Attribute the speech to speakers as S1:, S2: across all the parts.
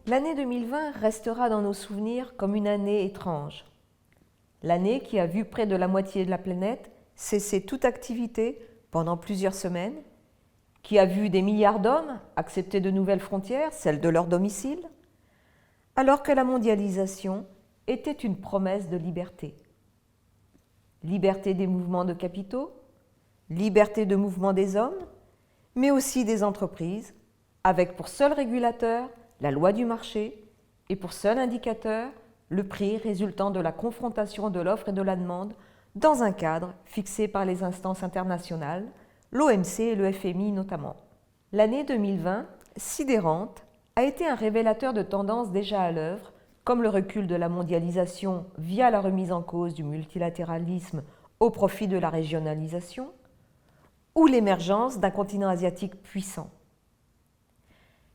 S1: L'année 2020 restera dans nos souvenirs comme une année étrange. L'année qui a vu près de la moitié de la planète cesser toute activité pendant plusieurs semaines, qui a vu des milliards d'hommes accepter de nouvelles frontières, celles de leur domicile, alors que la mondialisation était une promesse de liberté. Liberté des mouvements de capitaux, liberté de mouvement des hommes, mais aussi des entreprises, avec pour seul régulateur la loi du marché et pour seul indicateur le prix résultant de la confrontation de l'offre et de la demande dans un cadre fixé par les instances internationales, l'OMC et le FMI notamment. L'année 2020, sidérante, a été un révélateur de tendances déjà à l'œuvre, comme le recul de la mondialisation via la remise en cause du multilatéralisme au profit de la régionalisation, ou l'émergence d'un continent asiatique puissant.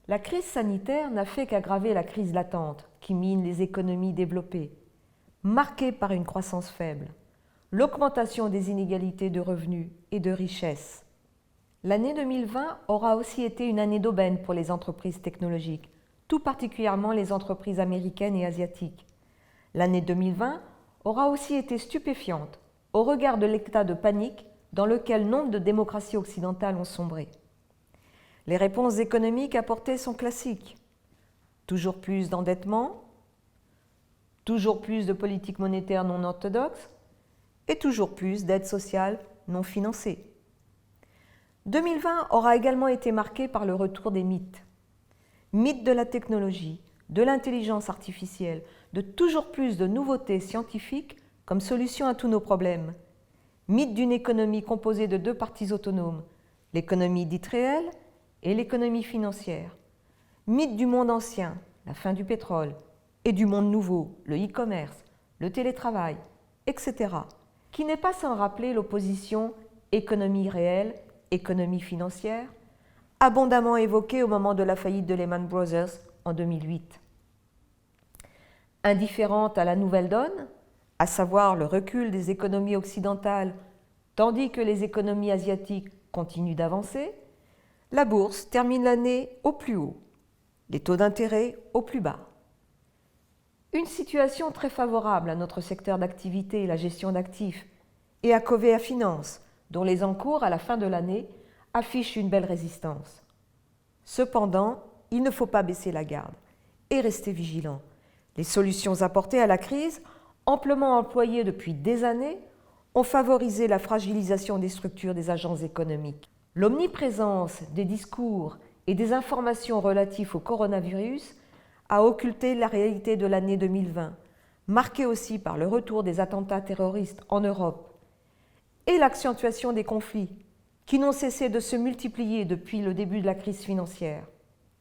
S1: La crise sanitaire n'a fait qu'aggraver la crise latente qui mine les économies développées, marquée par une croissance faible, l'augmentation des inégalités de revenus et de richesses. L'année 2020 aura aussi été une année d'aubaine pour les entreprises technologiques, tout particulièrement les entreprises américaines et asiatiques. L'année 2020 aura aussi été stupéfiante au regard de l'état de panique dans lequel nombre de démocraties occidentales ont sombré. Les réponses économiques apportées sont classiques. Toujours plus d'endettement, toujours plus de politiques monétaires non orthodoxes et toujours plus d'aides sociales non financées. 2020 aura également été marqué par le retour des mythes. Mythes de la technologie, de l'intelligence artificielle, de toujours plus de nouveautés scientifiques comme solution à tous nos problèmes. Mythe d'une économie composée de deux parties autonomes, l'économie dite réelle et l'économie financière. Mythe du monde ancien, la fin du pétrole, et du monde nouveau, le e-commerce, le télétravail, etc., qui n'est pas sans rappeler l'opposition économie réelle, économie financière, abondamment évoquée au moment de la faillite de Lehman Brothers en 2008. Indifférente à la nouvelle donne, à savoir le recul des économies occidentales, tandis que les économies asiatiques continuent d'avancer, la bourse termine l'année au plus haut, les taux d'intérêt au plus bas. Une situation très favorable à notre secteur d'activité, la gestion d'actifs, et à Covea Finance, dont les encours à la fin de l'année affichent une belle résistance. Cependant, il ne faut pas baisser la garde et rester vigilant. Les solutions apportées à la crise, amplement employées depuis des années, ont favorisé la fragilisation des structures des agences économiques. L'omniprésence des discours et des informations relatives au coronavirus a occulté la réalité de l'année 2020, marquée aussi par le retour des attentats terroristes en Europe et l'accentuation des conflits qui n'ont cessé de se multiplier depuis le début de la crise financière.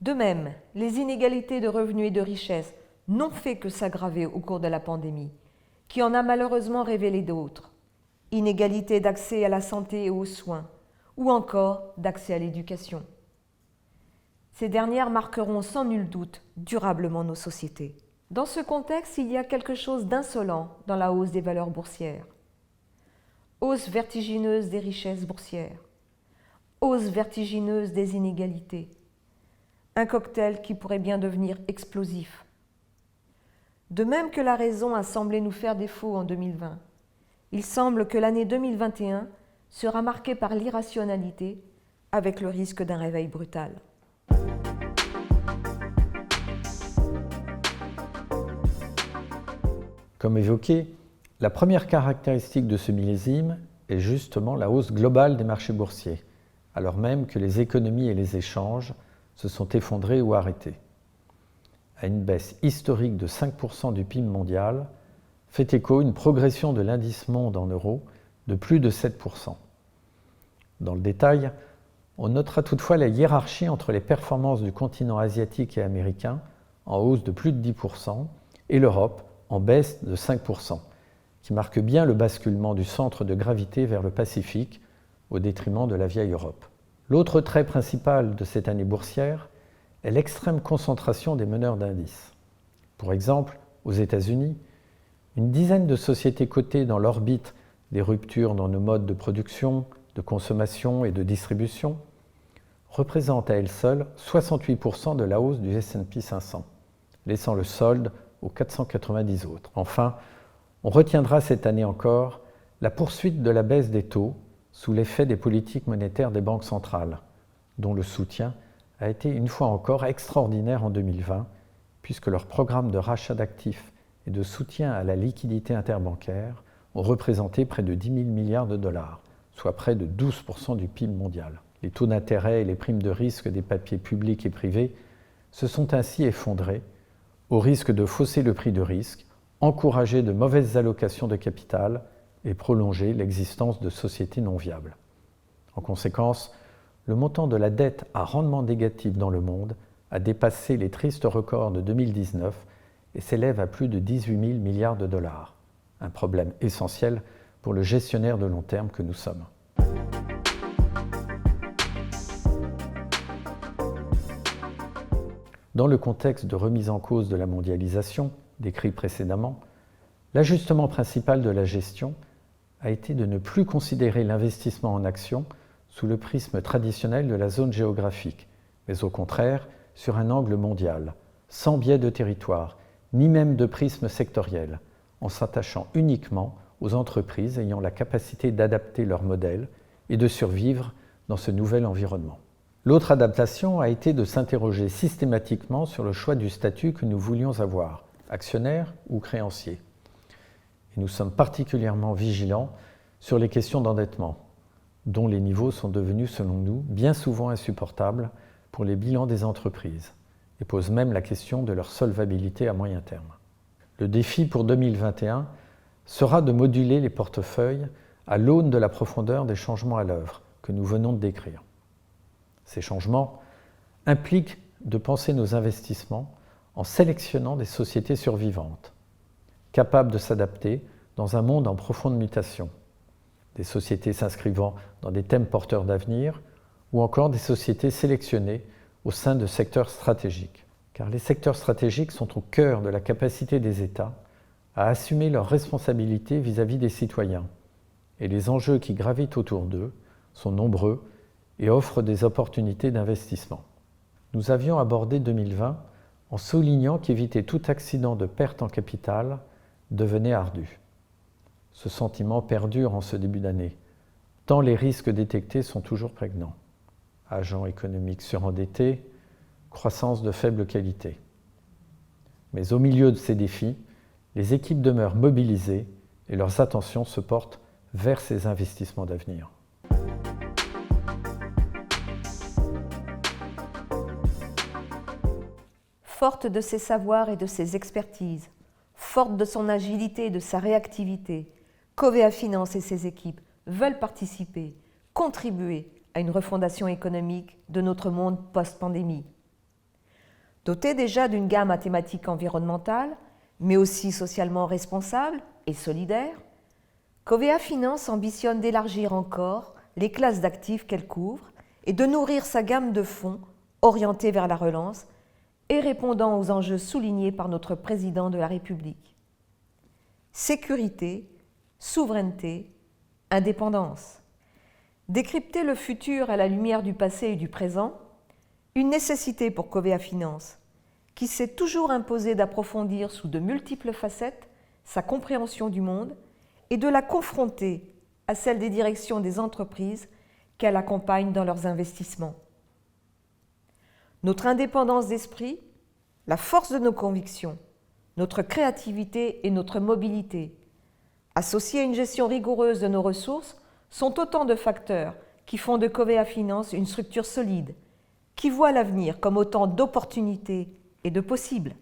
S1: De même, les inégalités de revenus et de richesses n'ont fait que s'aggraver au cours de la pandémie, qui en a malheureusement révélé d'autres. Inégalités d'accès à la santé et aux soins, ou encore d'accès à l'éducation. Ces dernières marqueront sans nul doute durablement nos sociétés. Dans ce contexte, il y a quelque chose d'insolent dans la hausse des valeurs boursières. Hausse vertigineuse des richesses boursières, hausse vertigineuse des inégalités, un cocktail qui pourrait bien devenir explosif. De même que la raison a semblé nous faire défaut en 2020, il semble que l'année 2021 sera marquée par l'irrationalité avec le risque d'un réveil brutal.
S2: Comme évoqué, la première caractéristique de ce millésime est justement la hausse globale des marchés boursiers, alors même que les économies et les échanges se sont effondrés ou arrêtés. À une baisse historique de 5% du PIB mondial, fait écho une progression de l'indice monde en euros de plus de 7%. Dans le détail, on notera toutefois la hiérarchie entre les performances du continent asiatique et américain, en hausse de plus de 10%, et l'Europe, en baisse de 5%, qui marque bien le basculement du centre de gravité vers le Pacifique, au détriment de la vieille Europe. L'autre trait principal de cette année boursière est l'extrême concentration des meneurs d'indices. Pour exemple, aux États-Unis, une dizaine de sociétés cotées dans l'orbite des ruptures dans nos modes de production, de consommation et de distribution représentent à elles seules 68% de la hausse du S&P 500. laissant le solde aux 490 autres. Enfin, on retiendra cette année encore la poursuite de la baisse des taux sous l'effet des politiques monétaires des banques centrales, dont le soutien a été une fois encore extraordinaire en 2020, puisque leurs programmes de rachat d'actifs et de soutien à la liquidité interbancaire ont représenté près de 10 000 milliards de dollars, soit près de 12% du PIB mondial. Les taux d'intérêt et les primes de risque des papiers publics et privés se sont ainsi effondrés, au risque de fausser le prix de risque, encourager de mauvaises allocations de capital et prolonger l'existence de sociétés non viables. En conséquence, le montant de la dette à rendement négatif dans le monde a dépassé les tristes records de 2019 et s'élève à plus de 18 000 milliards de dollars. Un problème essentiel pour le gestionnaire de long terme que nous sommes. Dans le contexte de remise en cause de la mondialisation, décrit précédemment, l'ajustement principal de la gestion a été de ne plus considérer l'investissement en actions sous le prisme traditionnel de la zone géographique, mais au contraire sur un angle mondial, sans biais de territoire, ni même de prisme sectoriel, en s'attachant uniquement aux entreprises ayant la capacité d'adapter leur modèle et de survivre dans ce nouvel environnement. L'autre adaptation a été de s'interroger systématiquement sur le choix du statut que nous voulions avoir, actionnaire ou créancier. Et nous sommes particulièrement vigilants sur les questions d'endettement, dont les niveaux sont devenus, selon nous, bien souvent insupportables pour les bilans des entreprises, et posent même la question de leur solvabilité à moyen terme. Le défi pour 2021 sera de moduler les portefeuilles à l'aune de la profondeur des changements à l'œuvre que nous venons de décrire. Ces changements impliquent de penser nos investissements en sélectionnant des sociétés survivantes, capables de s'adapter dans un monde en profonde mutation, des sociétés s'inscrivant dans des thèmes porteurs d'avenir ou encore des sociétés sélectionnées au sein de secteurs stratégiques. Car les secteurs stratégiques sont au cœur de la capacité des États à assumer leurs responsabilités vis-à-vis des citoyens, et les enjeux qui gravitent autour d'eux sont nombreux et offrent des opportunités d'investissement. Nous avions abordé 2020 en soulignant qu'éviter tout accident de perte en capital devenait ardu. Ce sentiment perdure en ce début d'année, tant les risques détectés sont toujours prégnants. Agents économiques surendettés, croissance de faible qualité. Mais au milieu de ces défis, les équipes demeurent mobilisées et leurs attentions se portent vers ces investissements d'avenir.
S1: Forte de ses savoirs et de ses expertises, forte de son agilité et de sa réactivité, Covea Finance et ses équipes veulent participer, contribuer à une refondation économique de notre monde post-pandémie. Dotée déjà d'une gamme à thématiques environnementales, mais aussi socialement responsable et solidaire, Covea Finance ambitionne d'élargir encore les classes d'actifs qu'elle couvre et de nourrir sa gamme de fonds orientés vers la relance et répondant aux enjeux soulignés par notre président de la République. Sécurité, souveraineté, indépendance. Décrypter le futur à la lumière du passé et du présent, une nécessité pour Covea Finance, qui s'est toujours imposé d'approfondir sous de multiples facettes sa compréhension du monde et de la confronter à celle des directions des entreprises qu'elle accompagne dans leurs investissements. Notre indépendance d'esprit, la force de nos convictions, notre créativité et notre mobilité, associées à une gestion rigoureuse de nos ressources, sont autant de facteurs qui font de Covea Finance une structure solide, qui voit l'avenir comme autant d'opportunités et de possibles.